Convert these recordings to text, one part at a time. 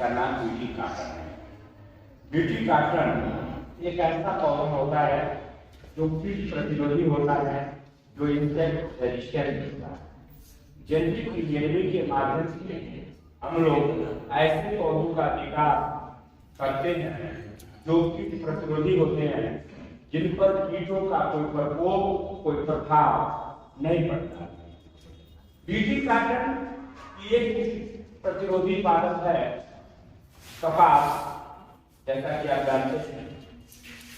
जिसका नाम BT cotton है। बीटी काटन एक ऐसा पौधा होता है जो कीट प्रतिरोधी होता है, जो इंसेक्ट रेजिस्टेंट होता है। जेनेटिक इंजीनियरिंग के माध्यम से हम लोग ऐसे पौधों का विकास करते हैं जो कीट प्रतिरोधी होते हैं, जिन पर कीटों का कोई प्रकोप, कोई प्रभाव नहीं पड़ता। बीटी काटन की एक प्रतिरोधी पादप है कपास। जैसा कि आप जानते हैं,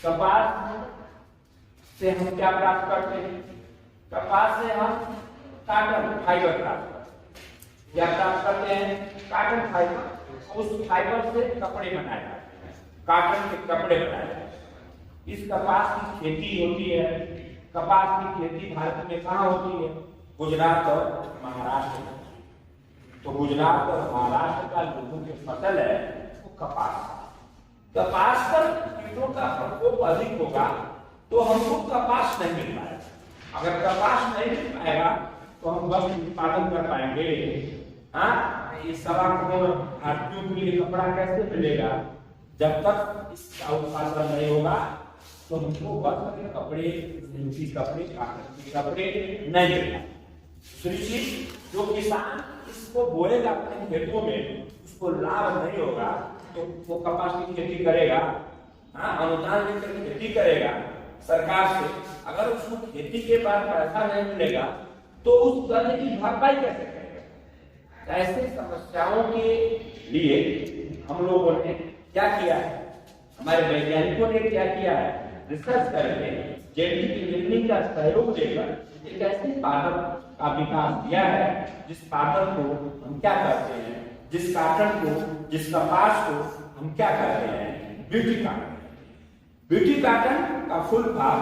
कपास से हम क्या प्राप्त करते हैं? कपास से हम काटन फाइबर प्राप्त करते हैं। क्या प्राप्त करते हैं? Cotton fibre. उस फाइबर से कपड़े बनाए जाते हैं, काटन के कपड़े बनाए जाते हैं। इस कपास की खेती होती है। कपास की खेती भारत में कहाँ होती है? गुजरात और महाराष्ट्र में। तो गुजरात और महाराष्ट्र का लोगों की फसल है वो कपास। कपास पर कीटों का प्रकोप अधिक होगा तो हमको कपास नहीं मिल पाएगा। अगर कपास नहीं मिल पाएगा तो हम वस्त्र उत्पादन कर पाएंगे? हाँ, ये 1.25 करोड़ भारतीयों के लिए कपड़ा कैसे मिलेगा? जब तक इसका उत्पादन नहीं होगा तो हमको वस्त्र के कपड़े, कपड़े, काटन के कपड़े नहीं मिलेगा। दूसरी चीज, जो किसान इसको बोएगा अपने खेतों में, उसको लाभ नहीं होगा तो वो कपास की खेती करेगा? हाँ, अनुदान लेकर खेती करेगा सरकार से। अगर उसको खेती के बाद पैसा नहीं मिलेगा तो उस कर्ज की भरपाई कैसे करेगा? ऐसे समस्याओं के लिए हम लोगों ने क्या किया है? हमारे वैज्ञानिकों ने क्या किया है? रिसर्च करके जेनेटिक इंजीनियरिंग का सहयोग लेकर एक ऐसे पादप का विकास किया है जिस पादप को हम क्या करते हैं, जिस काटन को, जिस कपास को हम क्या करते हैं? BT cotton. बीटी काटन का फुल फॉर्म,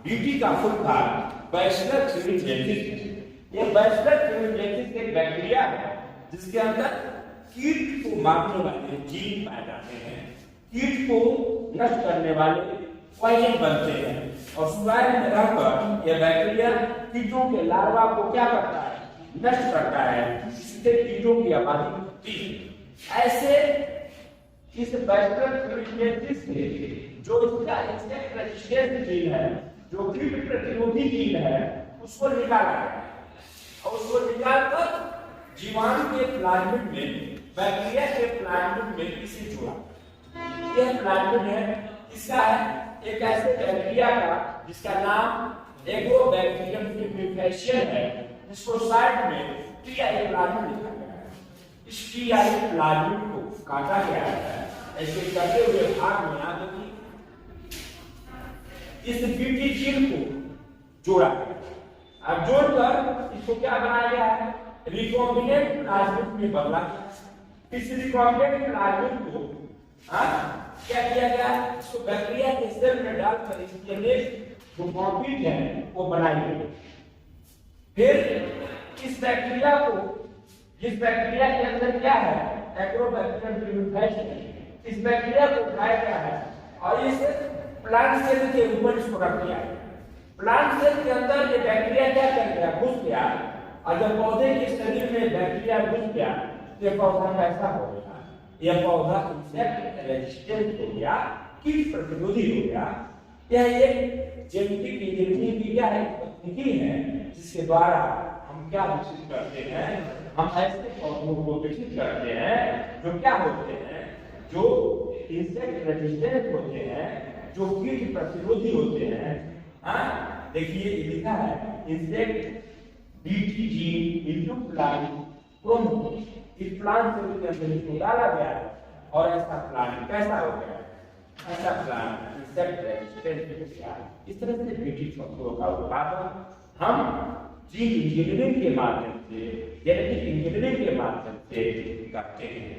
बीटी का फुल फॉर्म बैसिलस थ्यूरिंजिएंसिस। ये बैसिलस थ्यूरिंजिएंसिस एक बैक्टीरिया है जिसके अंदर कीट को मारने वाले जीन पाए जाते हैं, कीट को नष्ट करने वाले पॉइजन बनते हैं। और सॉइल में रहकर यह बैक्टीरिया कीटों के लार्वा को क्या करता है? नष्ट करता है। इससे कीटों की आबादी होती है। ऐसे इस बैसिलस थ्यूरिंजिएंसिस से जो इसका इंसेक्ट रेजिस्टेंट जीन है, जो कीट प्रतिरोधी जीन है, उसको निकाला गया और उसको निकालकर जीवाणु के प्लाज्मिड में, बैक्टीरिया के प्लाज्मिड में इसे जोड़ा। यह प्लाज्मिड है, इसका है एक ऐसे बैक्टीरिया का जिसका नाम एगोबैक्टीरियम फिमिफिकेशन है, जिसको साइड में टीआई प्लाज्मिड लिखा गया है। इस टीआई प्लाज्मिड को काटा गया है। ऐसे कटे हुए भाग में आप देखिए इस बीटी जीन को जोड़ा गया। अब जोड़कर इसको क्या बनाया गया है? रिकॉम्बिनेंट प्लाज्मिड में बदला गया। इस रिकॉम्बिनेंट प्लाज्मिड को क्या किया गया? इसको बैक्टीरिया के सेल में डालकर इसके लिए जो कॉम्पीट है वो बनाई गई। फिर इस बैक्टीरिया को, जिस बैक्टीरिया के अंदर क्या है? एग्रोबैक्टीरियम फिमिफिकेशन। इस बैक्टीरिया को उठाया गया है और इस प्लांट सेल के ऊपर इसको रख दिया है। प्लांट सेल के अंदर ये बैक्टीरिया क्या कर गया? घुस गया। और जब पौधे के शरीर में बैक्टीरिया घुस गया तो ये पौधा कैसा हो गया? यह पौधा इंसेक्ट रेजिस्टेंट हो गया, कीट प्रतिरोधी हो गया। यह एक जेनेटिक इंजीनियरिंग की क्या है? तकनीकी है जिसके द्वारा हम क्या विकसित करते हैं? हम ऐसे पौधों को विकसित करते हैं जो क्या होते हैं? जो इंसेक्ट रेजिस्टेंट होते हैं, जो कीट प्रतिरोधी होते हैं। हाँ, देखिए लिखा है insect BT gene into plant promote. इस प्लांट से इसको डाला गया है और ऐसा प्लांट कैसा हो गया? ऐसा प्लांट इंसेक्ट रेजिस्टेंट हो गया। इस तरह से बीटी फसलों का उत्पादन हम जीन इंजीनियरिंग के माध्यम से, जेनेटिक इंजीनियरिंग के माध्यम से करते हैं।